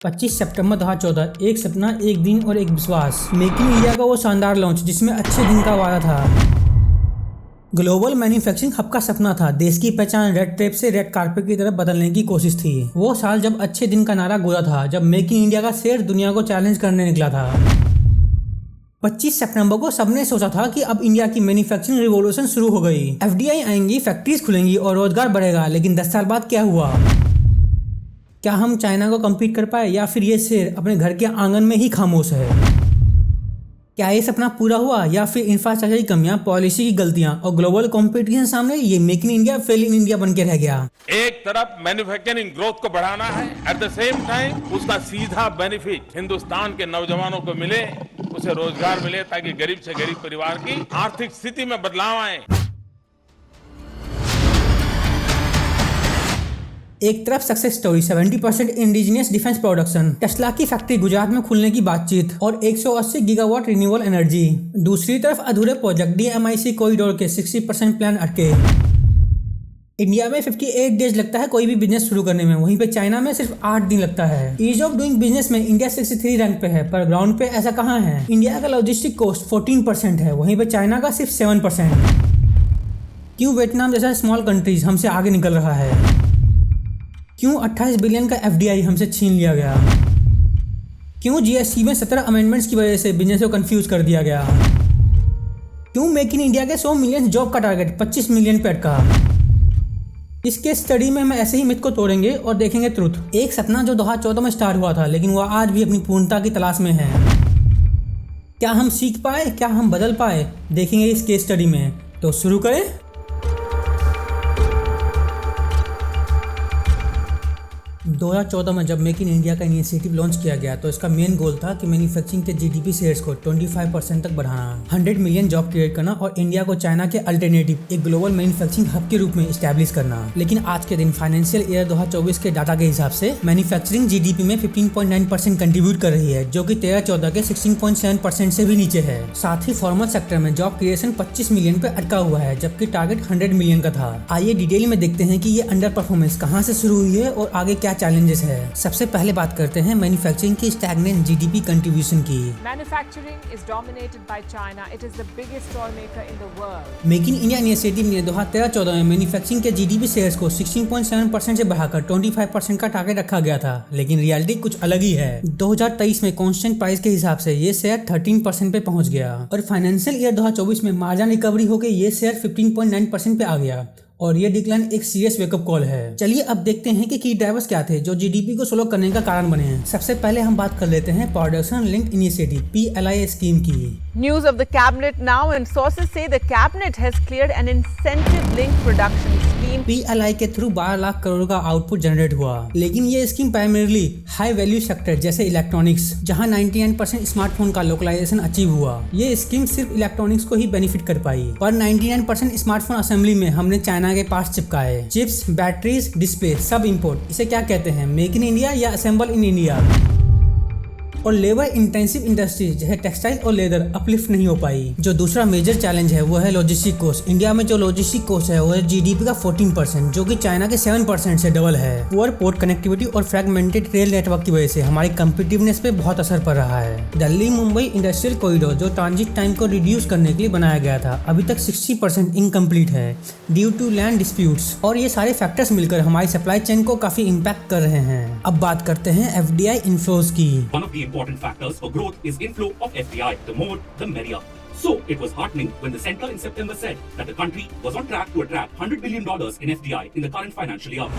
25 सितंबर 2014, एक सपना, एक दिन और एक विश्वास। मेक इन इंडिया का वो शानदार लॉन्च जिसमें अच्छे दिन का वादा था। ग्लोबल मैन्युफैक्चरिंग हब का सपना था। देश की पहचान रेड टेप से रेड कारपेट की तरफ बदलने की कोशिश थी। वो साल जब अच्छे दिन का नारा गूंजा था, जब मेक इन इंडिया का शेर दुनिया को चैलेंज करने निकला था। 25 सितंबर को सबने सोचा था कि अब इंडिया की मैन्युफैक्चरिंग रिवॉल्यूशन शुरू हो गई। एफडीआई आएंगी, फैक्ट्रीज खुलेंगी और रोजगार बढ़ेगा। लेकिन 10 साल बाद क्या हुआ? क्या हम चाइना को कम्पीट कर पाए या फिर ये शेर अपने घर के आंगन में ही खामोश है? क्या ये सपना पूरा हुआ या फिर इंफ्रास्ट्रक्चर की कमियां, पॉलिसी की गलतियां और ग्लोबल कंपटीशन सामने ये make in India fail in India बन के रह गया? एक तरफ मैन्युफैक्चरिंग ग्रोथ को बढ़ाना है, एट द सेम टाइम उसका सीधा बेनिफिट हिंदुस्तान के नौजवानों को मिले, उसे रोजगार मिले ताकि गरीब से गरीब परिवार की आर्थिक स्थिति में बदलाव आए। एक तरफ success story, 70% indigenous defence production, Tesla की फैक्ट्री गुजरात में खुलने की बातचीत और 180 गीगावाट रिन्यूएबल एनर्जी। दूसरी तरफ अधूरे प्रोजेक्ट DMIC कॉरिडोर के 60% प्लान अटके। इंडिया में 58 डेज लगता है कोई भी बिजनेस शुरू करने में, वहीं पे चाइना में सिर्फ 8 दिन लगता है। ईज ऑफ डूइंग बिजनेस में इंडिया 63 रैंक पे है, पर ग्राउंड पे ऐसा कहाँ है? इंडिया का लॉजिस्टिक कॉस्ट 14% है, वहीं पे चाइना का सिर्फ 7%। क्यों वियतनाम जैसा स्मॉल कंट्रीज हमसे आगे निकल रहा है? क्यों 28 बिलियन का FDI हमसे छीन लिया गया? क्यों GST में 17 अमेंडमेंट्स की वजह से बिजनेस को कंफ्यूज कर दिया गया? क्यों मेक इन इंडिया के 100 मिलियन जॉब का टारगेट 25 मिलियन पे अटका? इस केस स्टडी में हम ऐसे ही मिथ को तोड़ेंगे और देखेंगे ट्रुथ। एक सपना जो 2014 में स्टार्ट हुआ था, लेकिन वह आज भी अपनी पूर्णता की तलाश में है। क्या हम सीख पाए? क्या हम बदल पाए? देखेंगे इस केस स्टडी में। तो शुरू करें। 2014 में जब मेक इन इंडिया का इनिशिएटिव लॉन्च किया गया तो इसका मेन गोल था कि मैन्युफैक्चरिंग के GDP शेयर्स को 25% तक बढ़ाना, 100 मिलियन जॉब क्रिएट करना और इंडिया को चाइना के अल्टरनेटिव एक ग्लोबल मैन्युफैक्चरिंग हब के रूप में एस्टैब्लिश करना। लेकिन आज के दिन फाइनेंशियल ईयर 2024 के डाटा के हिसाब से मैन्युफैक्चरिंग GDP में 15.9% कंट्रीब्यूट कर रही है, जो कि 13-14 के 16.7% से भी नीचे है। साथ ही फॉर्मल सेक्टर में जॉब क्रिएशन 25 मिलियन पे अटका हुआ है, जबकि टारगेट 100 मिलियन का था। आइए डिटेल में देखते हैं कि ये अंडर परफॉर्मेंस कहाँ से शुरू हुई है और आगे क्या चैलेंजेस है। सबसे पहले बात करते हैं मैन्युफैक्चरिंग की स्टैग्नेंट GDP कंट्रीब्यूशन की। Manufacturing is dominated by China. It is the biggest toy maker in the world. Make in India initiative ने 2013-14 में मैन्युफैक्चरिंग के GDP शेयर्स को 16.7% से बढ़ाकर 25% का टारगेट रखा गया था, लेकिन रियलिटी कुछ अलग ही है। 2023 में कांस्टेंट प्राइस के हिसाब से ये शेयर 13% पे पहुंच गया और फाइनेंशियल ईयर 2024 में मार्जिन रिकवरी होकर ये शेयर 15.9% पे आ गया और ये डिक्लाइन एक सीरियस वेकअप कॉल है। चलिए अब देखते हैं कि की ड्राइवर्स क्या थे जो GDP को स्लो करने का कारण बने हैं। सबसे पहले हम बात कर लेते हैं production linked initiative PLI scheme की। News of the cabinet now, and sources say the cabinet has cleared an incentive-linked production scheme. PLI के थ्रू 12 लाख करोड़ का आउटपुट जनरेट हुआ, लेकिन ये scheme primarily high value sector जैसे इलेक्ट्रॉनिक्स, जहां 99% smartphone का localisation achieve हुआ। ये स्कीम सिर्फ इलेक्ट्रॉनिक्स को ही बेनिफिट कर पाई, पर 99% स्मार्टफोन असेंबली में हमने चाइना के पास चिपकाए। चिप्स, बैटरीज, डिस्प्ले सब इंपोर्ट। इसे क्या कहते हैं, मेक इन इंडिया या असेंबल इन इंडिया? और लेबर इंटेंसिव इंडस्ट्रीज जैसे टेक्सटाइल और लेदर अपलिफ्ट नहीं हो पाई। जो दूसरा मेजर चैलेंज है वो है लॉजिस्टिक कॉस्ट। इंडिया में जो लॉजिस्टिक कॉस्ट है वो है GDP का 14%, जो कि चाइना के 7% से डबल है। पुअर पोर्ट कनेक्टिविटी और फ्रैगमेंटेड रेल नेटवर्क की वजह से हमारी कम्पिटिटिवनेस पे बहुत असर पड़ रहा है। दिल्ली मुंबई इंडस्ट्रियल कॉरिडोर जो ट्रांजिट टाइम को रिड्यूस करने के लिए बनाया गया था, अभी तक 60% इनकम्प्लीट है ड्यू टू लैंड डिस्प्यूट्स, और ये सारे फैक्टर्स मिलकर हमारी सप्लाई चेन को काफी इम्पैक्ट कर रहे हैं। अब बात करते हैं FDI इन्फ्लोज की। Important factors for growth is inflow of FDI. The more, the merrier. So it was heartening when the center in September said that the country was on track to attract $100 billion in FDI in the current financial year.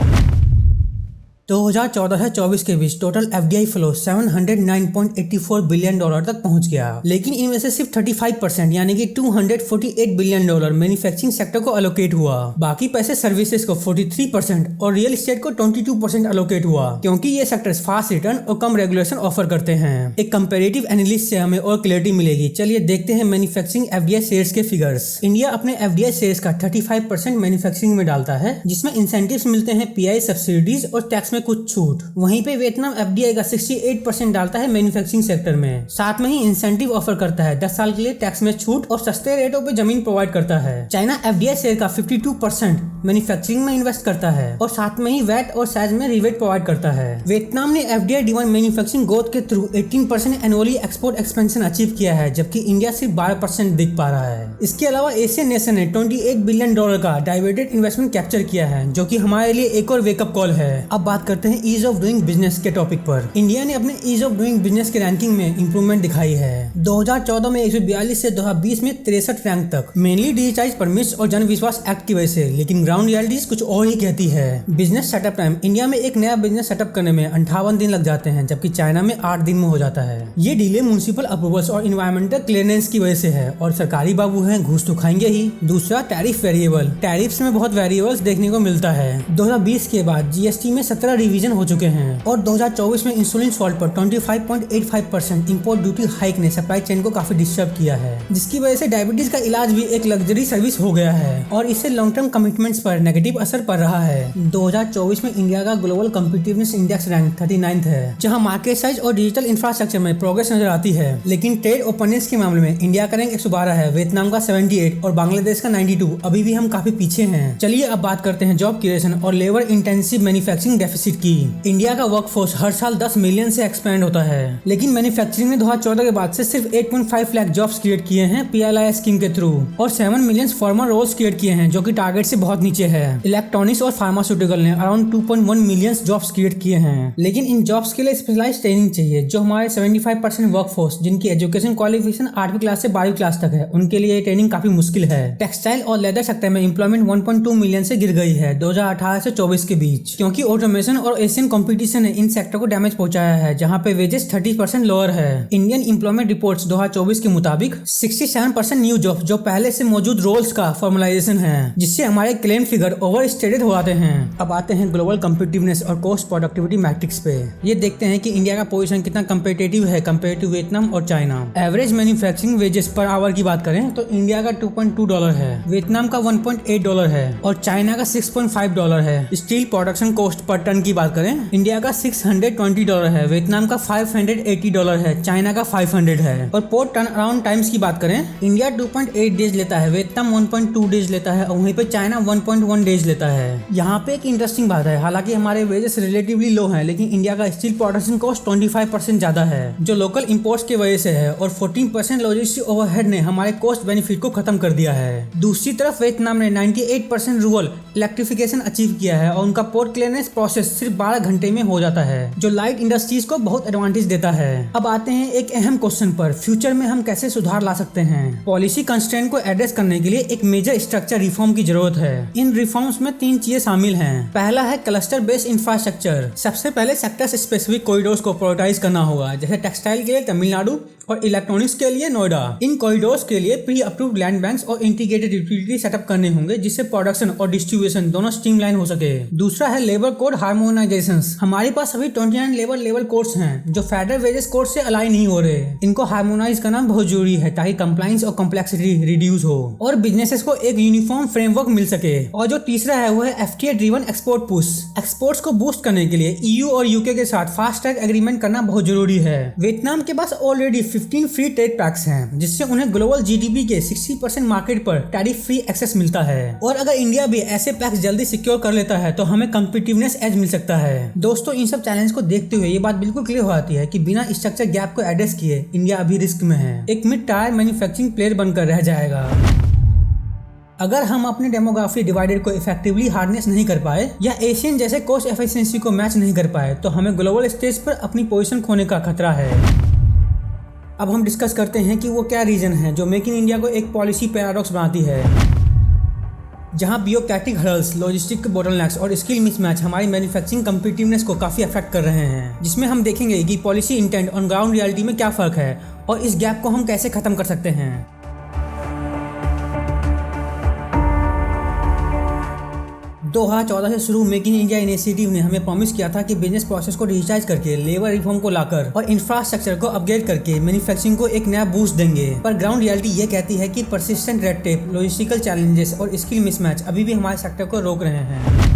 2014 से 24 के बीच total FDI flow $709.84 billion तक पहुंच गया, लेकिन इनमें से सिर्फ 35% यानी कि $248 बिलियन मैन्युफैक्चरिंग सेक्टर को अलोकेट हुआ। बाकी पैसे सर्विसेज को 43% और रियल एस्टेट को 22% अलोकेट हुआ, क्योंकि ये सेक्टर्स फास्ट रिटर्न और कम रेगुलेशन ऑफर करते हैं। एक कंपैरेटिव एनालिसिस से हमें और क्लैरिटी मिलेगी। चलिए देखते हैं मैन्युफैक्चरिंग FDI शेयर्स के फिगर्स। इंडिया अपने FDI शेयर्स का 35% मैन्युफैक्चरिंग में डालता है, जिसमें इंसेंटिव्स मिलते हैं, PI सब्सिडीज और टैक्स में में कुछ छूट। वहीं पे वियतनाम एफडीआई का 68% डालता है मैन्युफैक्चरिंग सेक्टर में। साथ में ही इंसेंटिव ऑफर करता है 10 साल के लिए टैक्स में छूट और सस्ते रेटों पे जमीन प्रोवाइड करता है। चाइना एफडीआई शेयर का 52% मैन्युफैक्चरिंग में इन्वेस्ट करता है और साथ में ही वैट और साइज में रिबेट प्रोवाइड करता है। वियतनाम ने एफडीआई ड्रिवन मैन्युफैक्चरिंग ग्रोथ के through 18% annually export expansion achieve किया है, जबकि इंडिया सिर्फ 12% दिख पा रहा है। इसके अलावा एशियन नेशन ने $28 बिलियन का डाइवर्टेड इन्वेस्टमेंट कैप्चर किया है, जो कि हमारे लिए एक और वेकअप कॉल है। अब बात करते हैं ईज ऑफ डूइंग बिजनेस के टॉपिक पर। इंडिया ने अपने ईज ऑफ डूइंग बिजनेस के रैंकिंग में इंप्रूवमेंट दिखाई है। 2014 में 142 से 2020 में 63 रैंक तक, मेनली डिजिटाइज परमिट्स और जन विश्वास एक्ट की वजह से, लेकिन ग्राउंड रियलिटीज कुछ और ही कहती है। बिजनेस सेटअप टाइम इंडिया में एक नया बिजनेस सेटअप करने में 58 दिन लग जाते हैं, जबकि चाइना में 8 दिन में हो जाता है। ये डिले म्युनिसिपल अप्रूवल्स और इन्वायरमेंटल क्लियरेंस की वजह से है और सरकारी बाबू हैं, घूस तो खाएंगे ही। दूसरा टैरिफ वेरिएबल। टैरिफ्स में बहुत वेरिएबल्स देखने को मिलता है। 2020 के बाद जीएसटी में 17 रिवीजन हो चुके हैं और 2024 में इंसुलिन सॉल्ट पर 25.85% इंपोर्ट ड्यूटी हाइक ने सप्लाई चेन को काफी डिस्टर्ब किया है, जिसकी वजह से डायबिटीज का इलाज भी एक लग्जरी सर्विस हो गया है और इससे लॉन्ग टर्म कमिटमेंट्स पर नेगेटिव असर पड़ रहा है। 2024 में इंडिया का ग्लोबल कॉम्पिटिटिवनेस इंडेक्स रैंक 39 है, जहां मार्केट साइज और डिजिटल इंफ्रास्ट्रक्चर में प्रोग्रेस नजर आती है। लेकिन ट्रेड ओपननेस के मामले में इंडिया का रैंक 112 है, वियतनाम का 78 और बांग्लादेश का 92। अभी भी हम काफी पीछे हैं। चलिए अब बात करते हैं जॉब क्रिएशन और लेबर इंटेंसिव मैन्युफैक्चरिंग डेफिसिट की। इंडिया का वर्कफोर्स हर साल 10 मिलियन से एक्सपेंड होता है, लेकिन मैन्युफैक्चरिंग ने 2014 के बाद से सिर्फ 8.5 लाख जॉब्स क्रिएट किए हैं PLI स्कीम के थ्रू और 7 मिलियन फॉर्मल रोल्स क्रिएट किए हैं, जो कि टारगेट से बहुत नीचे है। इलेक्ट्रॉनिक्स और फार्मास्यूटिकल ने अराउंड 2.1 मिलियन जॉब्स क्रिएट किए हैं, लेकिन इन जॉब्स के लिए स्पेशलाइज्ड ट्रेनिंग चाहिए। जो हमारे 75% वर्कफोर्स जिनकी एजुकेशन क्वालिफिकेशन 8वीं क्लास से 12वीं क्लास तक है, उनके लिए ये ट्रेनिंग काफी मुश्किल है। टेक्सटाइल और लेदर सेक्टर में एम्प्लॉयमेंट 1.2 मिलियन से गिर गई है 2018 से 24 के बीच, क्योंकि ऑटोमेशन और एशियन कंपटीशन ने इन सेक्टर को डैमेज पहुंचाया है, जहां पे वेजेस 30% लोअर है। इंडियन एम्प्लॉयमेंट रिपोर्ट्स 2024 के मुताबिक 67% न्यू जॉब जो पहले से मौजूद रोल्स का फॉर्मलाइजेशन है, जिससे हमारे क्लेम फिगर ओवर स्टेटेड हो जाते हैं। अब आते हैं ग्लोबल कम्पिटिटिवनेस और कॉस्ट प्रोडक्टिविटी मैट्रिक्स पे। ये देखते हैं कि इंडिया का पोजीशन कितना कंपेटिटिव है कंपेयर टू वियतनाम और China. Average manufacturing wages per hour की बात करें तो इंडिया का $2.2 है, वियतनाम का $1.8 है और चाइना का $6.5 है। Steel production cost per ton की बात करें, इंडिया का $620 है, वियतनाम का $580 है, चाइना का 500 है। और पोर्ट टर्न अराउंड टाइम्स की बात करें, इंडिया 2.8 डेज लेता है, वियतनाम 1.2 डेज लेता है और वहीं पे चाइना 1.1 डेज लेता है। यहाँ पे एक इंटरेस्टिंग बात है, हालांकि हमारे वेजेस रिलेटिवली लो हैं, लेकिन इंडिया का स्टील प्रोडक्शन कॉस्ट 25% ज्यादा है, जो लोकल इंपोर्ट्स की वजह से है, और 14% लॉजिस्टिक ओवरहेड ने हमारे कॉस्ट बेनिफिट को खत्म कर दिया है। दूसरी तरफ वियतनाम ने 98% रूरल इलेक्ट्रिफिकेशन अचीव किया है और उनका पोर्ट क्लियरेंस प्रोसेस सिर्फ 12 घंटे में हो जाता है, जो लाइट इंडस्ट्रीज को बहुत एडवांटेज देता है। अब आते हैं एक अहम क्वेश्चन पर, फ्यूचर में हम कैसे सुधार ला सकते हैं। पॉलिसी कंस्ट्रेंट को एड्रेस करने के लिए एक मेजर स्ट्रक्चर रिफॉर्म की जरूरत है। इन रिफॉर्म्स में 3 चीजें शामिल हैं। पहला है क्लस्टर बेस्ड इंफ्रास्ट्रक्चर। सबसे पहले सेक्टर स्पेसिफिक कॉरिडोर्स को प्रायोरिटाइज करना होगा, जैसे टेक्सटाइल के लिए तमिलनाडु और इलेक्ट्रॉनिक्स के लिए नोएडा। इन कॉरिडोर्स के लिए प्री अप्रूव्ड लैंड बैंक्स और इंटीग्रेटेड यूटिलिटी सेटअप करने होंगे, जिससे प्रोडक्शन और डिस्ट्रीब्यूशन दोनों स्ट्रीमलाइन हो सके। दूसरा है लेबर कोड हार्मोनाइजेशन। हमारे पास अभी 29 लेबर कोड्स हैं, जो फेडरल वेजेस कोड से अलाइन नहीं हो रहे। इनको हार्मोनाइज करना बहुत जरूरी है, ताकि कंप्लायंस और कॉम्प्लेक्सिटी रिड्यूस हो और बिजनेसेस को एक यूनिफॉर्म फ्रेमवर्क मिल सके। और जो तीसरा है वो है FTA driven export push. Exports को बूस्ट करने के लिए EU और UK के साथ फास्ट ट्रैक एग्रीमेंट करना बहुत जरूरी है। वियतनाम के पास ऑलरेडी 15 फ्री ट्रेड पैक्स हैं, जिससे उन्हें ग्लोबल GDP के 60% मार्केट पर टैरिफ फ्री एक्सेस मिलता है। और अगर इंडिया भी ऐसे पैक्स जल्दी सिक्योर कर लेता है तो हमें कॉम्पिटिटिवनेस एज मिल सकता है। दोस्तों, इन सब चैलेंज को देखते हुए ये बात बिल्कुल क्लियर हो जाती है कि बिना स्ट्रक्चर गैप को एड्रेस किए इंडिया अभी रिस्क में है, एक मिड टायर मैन्युफैक्चरिंग प्लेयर बनकर रह जाएगा। अगर हम अपने डेमोग्राफी डिवाइडेड को इफेक्टिवली हार्नेस नहीं कर पाए या एशियन जैसे कॉस्ट एफिशिएंसी को मैच नहीं कर पाए, तो हमें ग्लोबल स्टेज पर अपनी पोजीशन खोने का खतरा है। अब हम डिस्कस करते हैं कि वो क्या रीजन है जो मेक इन इंडिया को एक पॉलिसी पैराडॉक्स बनाती है, जहां ब्यूरोक्रेटिक हर्डल्स, लॉजिस्टिक बोटलनेक्स और स्किल मिसमैच हमारी मैन्युफैक्चरिंग कॉम्पिटिटिवनेस को काफी अफेक्ट कर रहे हैं। जिसमें हम देखेंगे कि पॉलिसी इंटेंट और ग्राउंड रियलिटी में क्या फर्क है और इस गैप को हम कैसे खत्म कर सकते हैं। 2014 से शुरू मेक इन इंडिया इनिशिएटिव ने हमें प्रॉमिस किया था कि बिजनेस प्रोसेस को डिजिटाइज करके, लेबर रिफॉर्म को लाकर और इंफ्रास्ट्रक्चर को अपग्रेड करके मैन्युफैक्चरिंग को एक नया बूस्ट देंगे। पर ग्राउंड रियलिटी ये कहती है कि persistent red tape, logistical challenges और स्किल मिसमैच अभी भी हमारे सेक्टर को रोक रहे हैं।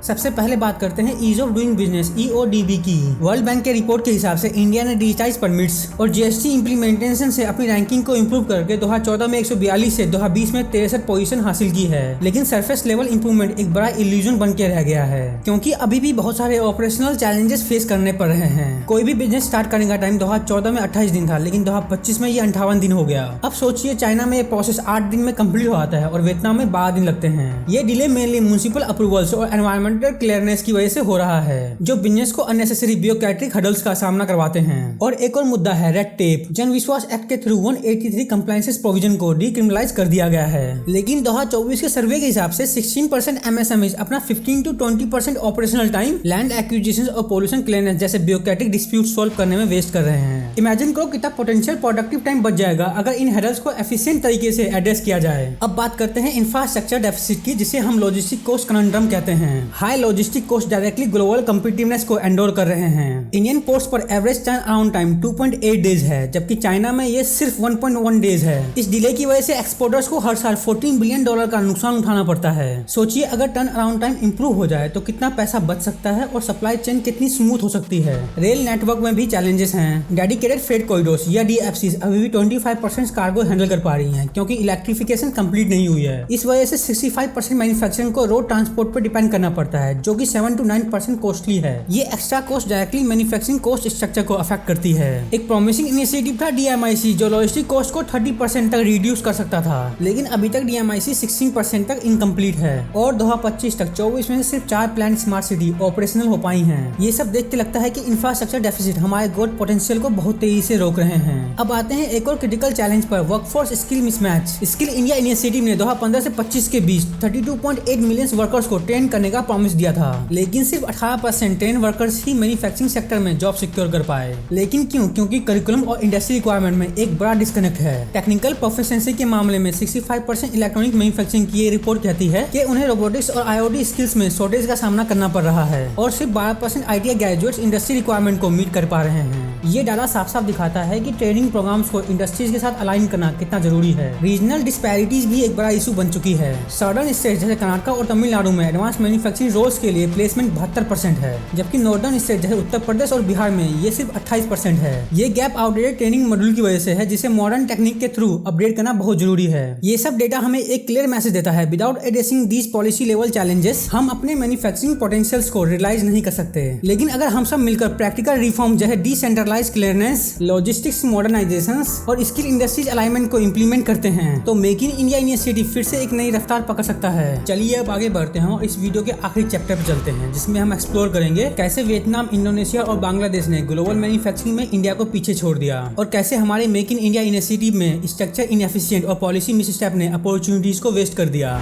सबसे पहले बात करते हैं ease of doing business EODB की। वर्ल्ड बैंक के रिपोर्ट के हिसाब से इंडिया ने डिजिटाइज परमिट्स और GST इंप्लीमेंटेशन से अपनी रैंकिंग को इंप्रूव करके 2014 में 142 से 2020 में 63 पोजीशन हासिल की है। लेकिन सरफेस लेवल इंप्रूवमेंट एक बड़ा इल्यूजन बन के रह गया है, क्योंकि अभी भी बहुत सारे ऑपरेशनल चैलेंजेस फेस करने पड़ रहे हैं। कोई भी बिजनेस स्टार्ट करने का टाइम 2014 में 28 दिन था, लेकिन 2025 में ये 58 दिन हो गया। अब सोचिए चाइना में ये प्रोसेस 8 दिन में कंप्लीट हो जाता है और वियतनाम में 12 दिन लगते हैं। ये डिले मेनली म्युनिसिपल अप्रूवल्स और एनवायरमेंटल क्लियरेंस की वजह से हो रहा है, जो बिजनेस को अननेसेसरी ब्यूरोक्रेटिक हडल्स का सामना करवाते हैं। और एक और मुद्दा है रेड टेप। जन विश्वास एक्ट के थ्रू 183 कंप्लायंसेस प्रोविजन को डीक्रिमिनलाइज कर दिया गया है। लेकिन 2024 के सर्वे के हिसाब से 16% MSMEs अपना 15 to 20% operational time land acquisition और पोल्यूशन क्लियरेंस जैसे ब्यूरोक्रेटिक डिस्प्यूट सॉल्व करने में वेस्ट कर रहे हैं। इमेजिन करो कितना पोटेंशियल प्रोडक्टिव टाइम बच जाएगा अगर इन हेडल्स को एफिशिएंट तरीके से एड्रेस किया जाए। अब बात करते हैं इंफ्रास्ट्रक्चर डेफिसिट की, जिसे हम लॉजिस्टिक कॉस्ट कन्वर्जन कहते हैं। High logistic cost directly global competitiveness को एंडोर कर रहे हैं। इंडियन पोर्ट्स पर average turn around time 2.8 days है, जबकि चाइना में ये सिर्फ 1.1 डेज है। इस डिले की वजह से एक्सपोर्टर्स को हर साल $14 बिलियन का नुकसान उठाना पड़ता है। सोचिए अगर टर्न अराउंड टाइम इंप्रूव हो जाए तो कितना पैसा बच सकता है और सप्लाई चेन कितनी स्मूथ हो सकती है। रेल नेटवर्क में भी चैलेंजेस हैं। डेडिकेटेड फ्रेट कॉरिडोर्स या DFCs अभी भी 25% कार्गो हैंडल कर पा रही हैं, क्योंकि इलेक्ट्रिफिकेशन कंप्लीट नहीं हुई है। इस वजह से 65% मैन्युफैक्चरिंग को रोड ट्रांसपोर्ट पर डिपेंड करना पड़ता है, जो कि 7 to 9% कॉस्टली है। ये extra cost directly manufacturing cost structure को अफेक्ट करती है। एक प्रॉमिसिंग इनिशिएटिव था DMIC, जो लॉजिस्टिक कॉस्ट को 30% तक रिड्यूस कर सकता था, लेकिन अभी तक DMIC 16% तक इनकम्प्लीट है और 2025 तक 24 में सिर्फ 4 प्लान स्मार्ट सिटी ऑपरेशनल हो पाई हैं। ये सब देख के लगता है कि इंफ्रास्ट्रक्चर डेफिसिट हमारे ग्रोथ पोटेंशियल को बहुत तेजी से रोक रहे हैं। अब आते हैं एक और क्रिटिकल चैलेंज पर, workforce skill mismatch. Skill India initiative ने 2015 से 25 के बीच 32.8 मिलियन वर्कर्स को ट्रेन करने का प्रॉमिस दिया था, लेकिन सिर्फ 18% ट्रेन वर्कर्स ही मैन्युफैक्चरिंग सेक्टर में जॉब सिक्योर कर पाए। लेकिन क्यों? क्योंकि करिकुलम और इंडस्ट्री रिक्वायरमेंट में एक बड़ा डिस्कनेक्ट है। टेक्निकल प्रोफिशिएंसी के मामले में 65% इलेक्ट्रॉनिक मैन्युफैक्चरिंग की ये रिपोर्ट कहती है कि उन्हें रोबोटिक्स और IoT स्किल्स में शॉर्टेज का सामना करना पड़ रहा है और सिर्फ 12% ITI ग्रेजुएट्स इंडस्ट्री रिक्वायरमेंट को मीट कर पा रहे हैं। ये डाटा साफ साफ दिखाता है कि ट्रेनिंग प्रोग्राम्स को इंडस्ट्रीज के साथ अलाइन करना कितना जरूरी है। रीजनल डिस्पैरिटीज भी एक बड़ा इशू बन चुकी है। सदर्न स्टेट जैसे कर्नाटक और तमिलनाडु में एडवांस मैन्युफैक्चरिंग रोल्स के लिए प्लेसमेंट 72% है, जबकि नॉर्दर्न स्टेट जैसे उत्तर प्रदेश और बिहार में ये सिर्फ 28% है। ये गैप आउटडेटेड ट्रेनिंग मॉड्यूल की वजह से है, जिसे मॉडर्न टेक्निक के थ्रू अपडेट करना बहुत जरूरी है। ये सब डेटा हमें एक क्लियर मैसेज देता है, without addressing these policy level challenges हम अपने मैन्युफैक्चरिंग पोटेंशियल्स को रियलाइज नहीं कर सकते। लेकिन अगर हम सब मिलकर प्रैक्टिकल रिफॉर्म जैसे डिसेंट्रलाइज्ड क्लियरेंस, लॉजिस्टिक्स मॉडर्नाइजेशन और स्किल इंडस्ट्रीज अलाइनमेंट को इंप्लीमेंट करते हैं तो मेक इन इंडिया इनिशिएटिव फिर से एक नई रफ्तार पकड़ सकता है। चलिए अब आगे बढ़ते हैं और इस वीडियो के आखिरी चैप्टर पर चलते हैं, जिसमें हम एक्सप्लोर करेंगे कैसे वियतनाम, इंडोनेशिया और बांग्लादेश ने ग्लोबल मैन्युफैक्चरिंग में इंडिया को पीछे छोड़ दिया और कैसे हमारे मेक इन इंडिया इनिशिएटिव में स्ट्रक्चर इनएफिशिएंट और पॉलिसी मिसस्टेप ने अपॉर्चुनिटीज को वेस्ट कर दिया।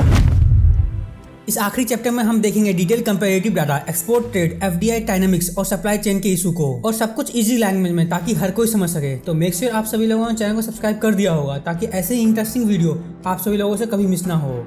इस आखिरी चैप्टर में हम देखेंगे detail comparative data, export trade, FDI dynamics और सप्लाई चेन के इशू को, और सब कुछ इजी लैंग्वेज में ताकि हर कोई समझ सके। तो मेक श्योर आप सभी लोगों ने चैनल को सब्सक्राइब कर दिया होगा ताकि ऐसे ही इंटरेस्टिंग वीडियो आप सभी लोगों से कभी मिस ना हो।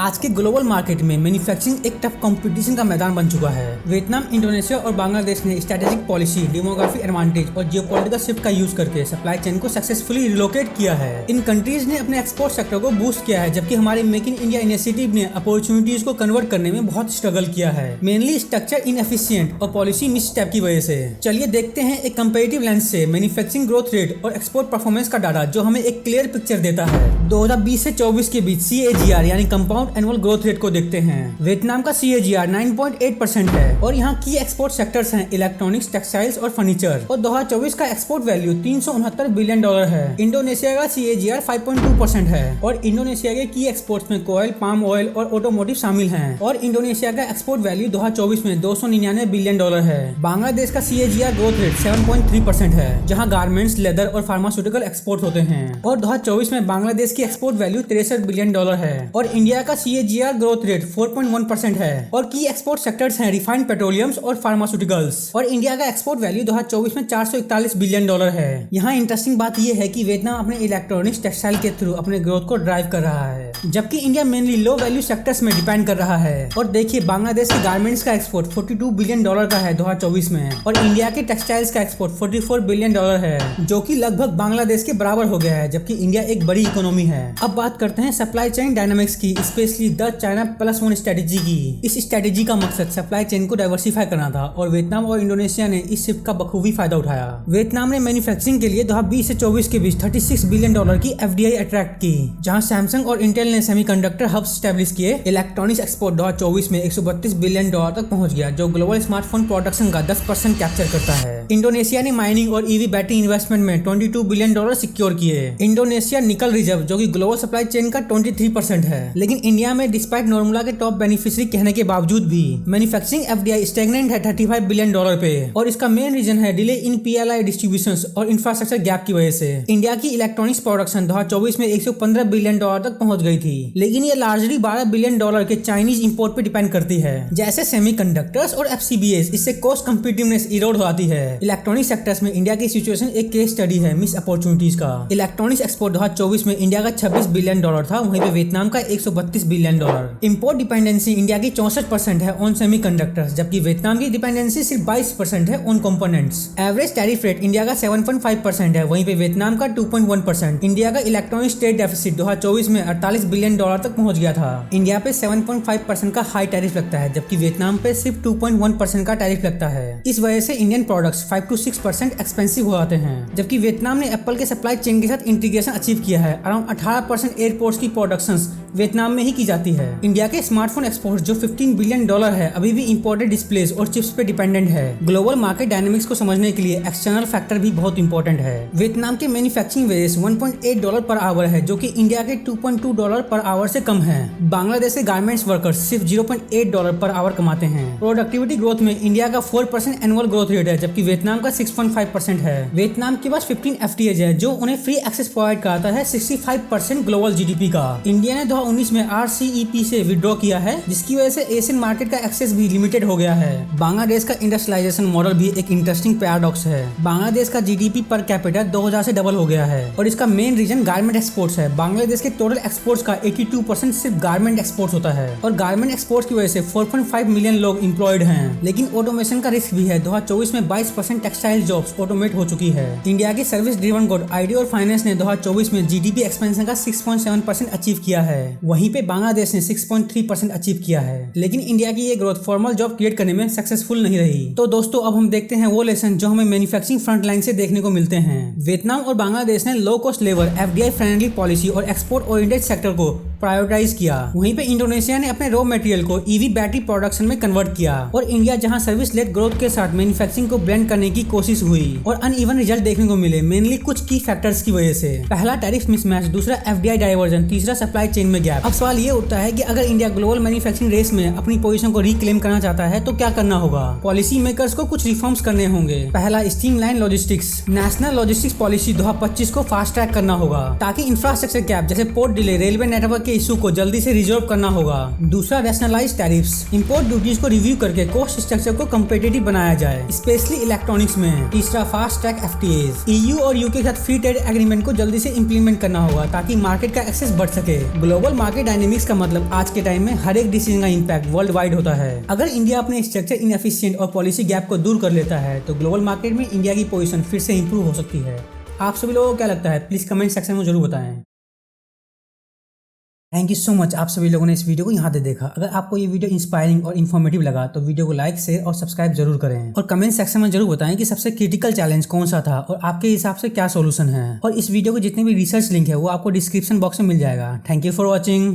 आज के ग्लोबल मार्केट में मैन्युफैक्चरिंग एक टफ कंपटीशन का मैदान बन चुका है। वियतनाम, इंडोनेशिया और बांग्लादेश ने स्ट्रेटेजिक पॉलिसी, डेमोग्राफी एडवांटेज और जियोपॉलिटिकल शिफ्ट का यूज करके सप्लाई चेन को सक्सेसफुली रिलोकेट किया है। इन कंट्रीज ने अपने एक्सपोर्ट सेक्टर को बूस्ट किया है, जबकि हमारे मेक इन इंडिया इनिशिएटिव ने अपॉर्चुनिटीज को कन्वर्ट करने में बहुत स्ट्रगल किया है, मेनली स्ट्रक्चर इनएफिशिएंट और पॉलिसी मिसस्टेप की वजह से। चलिए देखते हैं एक कंपैरेटिव लेंस से मैन्युफैक्चरिंग ग्रोथ रेट और एक्सपोर्ट परफॉर्मेंस का डाटा, जो हमें एक क्लियर पिक्चर देता है। 2020 से 24 के बीच CAGR यानी कंपाउंड एनुअल ग्रोथ रेट को देखते हैं। वियतनाम का CAGR 9.8% है और यहाँ की एक्सपोर्ट सेक्टर्स हैं इलेक्ट्रॉनिक्स, टेक्सटाइल्स और फर्नीचर, और 2024 का एक्सपोर्ट वैल्यू $369 बिलियन है। इंडोनेशिया का CAGR 5.2% है और इंडोनेशिया के की एक्सपोर्ट्स में कोयल, पाम ऑयल और ऑटोमोटिव शामिल हैं, और इंडोनेशिया का एक्सपोर्ट वैल्यू 2024 में $299 बिलियन है। बांग्लादेश का CAGR ग्रोथ रेट 7.3% है, जहाँ गारमेंट्स, लेदर और फार्मास्यूटिकल एक्सपोर्ट होते हैं, और 2024 में बांग्लादेश की एक्सपोर्ट वैल्यू $63 बिलियन है, और इंडिया का CAGR ग्रोथ रेट 4.1% है और की एक्सपोर्ट सेक्टर्स हैं रिफाइंड पेट्रोलियम्स और फार्मास्यूटिकल्स। और इंडिया का एक्सपोर्ट वैल्यू 2024 में $441 बिलियन है। यहाँ इंटरेस्टिंग बात यह है कि वियतनाम अपने इलेक्ट्रॉनिक्स टेक्सटाइल के थ्रू अपने ग्रोथ को ड्राइव कर रहा है, जबकि India mainly low value sectors में डिपेंड कर रहा है। और देखिए बांग्लादेश के गारमेंट्स का एक्सपोर्ट $42 बिलियन का है 2024 में, और इंडिया के टेक्सटाइल्स का एक्सपोर्ट $44 बिलियन है, जो कि लगभग बांग्लादेश के बराबर हो गया है, जबकि इंडिया एक बड़ी इकोनॉमी है। अब बात करते हैं सप्लाई चेन डायनामिक्स की, स्पेशली द चाइना +1 स्ट्रेटेजी की। इस स्ट्रेटेजी का मकसद सप्लाई चेन को डाइवर्सिफाई करना था और वियतनाम और इंडोनेशिया ने इस शिफ्ट का बखूबी फायदा उठाया। वियतनाम ने मैन्युफैक्चरिंग के लिए 2020 से 24 के बीच $36 बिलियन की FDI अट्रैक्ट की, जहां सैमसंग और इंटेल ने सेमीकंडक्टर हब्स स्टैब्लिश किए। इलेक्ट्रॉनिक्स एक्सपोर्ट 2024 में $132 बिलियन तक पहुंच गया, जो ग्लोबल स्मार्टफोन प्रोडक्शन का 10% कैप्चर करता है। इंडोनेशिया ने माइनिंग और EV बैटरी इन्वेस्टमेंट में $22 बिलियन सिक्योर किए। इंडोनेशिया निकल रिजर्व, जो कि ग्लोबल सप्लाई चेन का 23% है, लेकिन इंडिया में डिस्पाइट नॉर्मला के टॉप बेनिफिशियरी कहने के बावजूद भी मैन्युफैक्चरिंग FDI स्टैग्नेंट है $35 बिलियन पे, और इसका मेन रीजन है डिले इन PLI डिस्ट्रीब्यूशंस और इंफ्रास्ट्रक्चर गैप की वजह से। इंडिया की इलेक्ट्रॉनिक्स प्रोडक्शन 2024 में $115 बिलियन तक पहुंच गई थी, लेकिन ये लार्जली $12 बिलियन के चाइनीज इंपोर्ट पे डिपेंड करती है, जैसे सेमीकंडक्टर्स और FCBAs। इससे कॉस्ट कम्पिटिटिवनेस इरोड हो जाती है। इलेक्ट्रॉनिक सेक्टर्स में इंडिया की सिचुएशन एक केस स्टडी है मिस अपॉर्चुनिटीज का। इलेक्ट्रॉनिक्स एक्सपोर्ट 2024 में इंडिया का $26 बिलियन था, वहीं पे वियतनाम का $132 बिलियन। इंपोर्ट डिपेंडेंसी इंडिया की 64% है ऑन सेमीकंडक्टर्स, जबकि वियतनाम की डिपेंडेंसी सिर्फ 22% है on components. Average tariff rate India का 7.5% है, वहीं पे वियतनाम का 2.1%। इंडिया का इलेक्ट्रॉनिक ट्रेड डेफिसिट 2024 में $48 बिलियन तक पहुंच गया था। इंडिया पे 7.5% का हाई टैरिफ लगता है, जबकि वियतनाम पे सिर्फ 2.1% का टैरिफ लगता है। इस वजह से इंडियन प्रोडक्ट्स 5 to 6% एक्सपेंसिव हो जाते हैं, जबकि वियतनाम ने एप्पल के सप्लाई चेन के साथ इंटीग्रेशन अचीव किया है। अराउंड 18% एयरपोर्ट्स की प्रोडक्शंस वियतनाम में ही की जाती है। इंडिया के स्मार्टफोन एक्सपोर्ट जो $15 बिलियन है, अभी भी इंपोर्टेड डिस्प्लेस और चिप्स पे डिपेंडेंट है। ग्लोबल मार्केट डायनामिक्स को समझने के लिए एक्सटर्नल फैक्टर भी बहुत इंपॉर्टेंट है। वियतनाम के मैन्युफैक्चरिंग वेजेस $1.8 पर आवर है, जो कि इंडिया के $2.2 पर आवर से कम है। बांग्लादेश के गारमेंट्स वर्कर्स सिर्फ $0.8 पर आवर कमाते हैं। प्रोडक्टिविटी ग्रोथ में इंडिया का 4% एनुअल ग्रोथ रेट है, जबकि वियतनाम का 6.5% है। वियतनाम के पास 15 FTAs है, जो उन्हें फ्री एक्सेस प्रोवाइड कराता है 65% ग्लोबल GDP का। इंडिया ने 2019 में RCEP से विड्रॉ किया है, जिसकी वजह से एशियन मार्केट का एक्सेस भी लिमिटेड हो गया है। बांग्लादेश का इंडस्ट्रियलाइजेशन मॉडल भी एक इंटरेस्टिंग पैराडॉक्स है। बांग्लादेश का GDP पर कैपिटा 2000 से डबल हो गया है, और इसका मेन रीजन गारमेंट एक्सपोर्ट्स है। बांग्लादेश के टोटल एक्सपोर्ट्स का 82% सिर्फ गारमेंट एक्सपोर्ट्स होता है, और गारमेंट एक्सपोर्ट्स की वजह से 4.5 मिलियन लोग एम्प्लॉयड हैं। लेकिन ऑटोमेशन का रिस्क भी है। 2024 में 22% टेक्सटाइल जॉब्स ऑटोमेट हो चुकी है। इंडिया की सर्विस ड्रिवन ग्रोथ आईटी और फाइनेंस ने 2024 में GDP एक्सपेंशन का 6.7% अचीव किया है। वहीं पे बांग्लादेश ने 6.3% अचीव किया है। लेकिन इंडिया की ये ग्रोथ फॉर्मल जॉब क्रिएट करने में सक्सेसफुल नहीं रही। तो दोस्तों अब हम देखते हैं वो लेसन जो हमें मैन्युफैक्चरिंग फ्रंट लाइन से देखने को मिलते हैं। वियतनाम और बांग्लादेश ने low cost labour, FDI friendly policy और एक्सपोर्ट ओरिएंटेड सेक्टर को प्रायोरिटाइज किया। वहीं पे इंडोनेशिया ने अपने रॉ मटेरियल को EV बैटरी प्रोडक्शन में कन्वर्ट किया, और इंडिया जहां सर्विस लेड ग्रोथ के साथ मैन्युफैक्चरिंग को ब्लेंड करने की कोशिश हुई और अनइवन रिजल्ट देखने को मिले, मेनली कुछ की फैक्टर्स की वजह से। पहला टैरिफ मिसमैच, दूसरा FDI डाइवर्जन, तीसरा सप्लाई चेन में गैप। अब सवाल ये उठता है कि अगर इंडिया ग्लोबल मैन्युफैक्चरिंग रेस में अपनी पोजीशन को रिक्लेम करना चाहता है तो क्या करना होगा? पॉलिसी मेकर्स को कुछ रिफॉर्म्स करने होंगे। पहला, streamline logistics. National logistics policy 2025 को फास्ट ट्रैक करना होगा, ताकि इंफ्रास्ट्रक्चर गैप जैसे पोर्ट डिले, रेलवे नेटवर्क के इशू को जल्दी से रिजॉल्व करना होगा। दूसरा, रैशनलाइज्ड टैरिफ्स। इंपोर्ट ड्यूटीज को रिव्यू करके कॉस्ट स्ट्रक्चर को कम्पिटिटिव बनाया जाए, स्पेशली इलेक्ट्रॉनिक्स में। तीसरा, फास्ट ट्रैक FTAs। EU और UK के साथ फ्री ट्रेड एग्रीमेंट को जल्दी से इंप्लीमेंट करना होगा, ताकि मार्केट का एक्सेस बढ़ सके। ग्लोबल मार्केट डायनेमिक्स का मतलब आज के टाइम में हर एक डिसीजन का इंपैक्ट वर्ल्ड वाइड होता है। अगर इंडिया अपने स्ट्रक्चर इनएफिशिएंट और पॉलिसी गैप को दूर कर लेता है तो ग्लोबल मार्केट में इंडिया की पोजीशन फिर से इंप्रूव हो सकती है। आप सभी लोगों को क्या लगता है? प्लीज कमेंट सेक्शन में जरूर बताएं। थैंक यू सो मच आप सभी लोगों ने इस वीडियो को यहाँ तक देखा। अगर आपको ये वीडियो इंस्पायरिंग और इन्फॉर्मेटिव लगा तो वीडियो को लाइक, शेयर और सब्सक्राइब जरूर करें, और कमेंट सेक्शन में जरूर बताएं कि सबसे क्रिटिकल चैलेंज कौन सा था और आपके हिसाब से क्या सोल्यूशन है। और इस वीडियो को जितने भी रिसर्च लिंक है वो आपको डिस्क्रिप्शन बॉक्स में मिल जाएगा। Thank you for watching.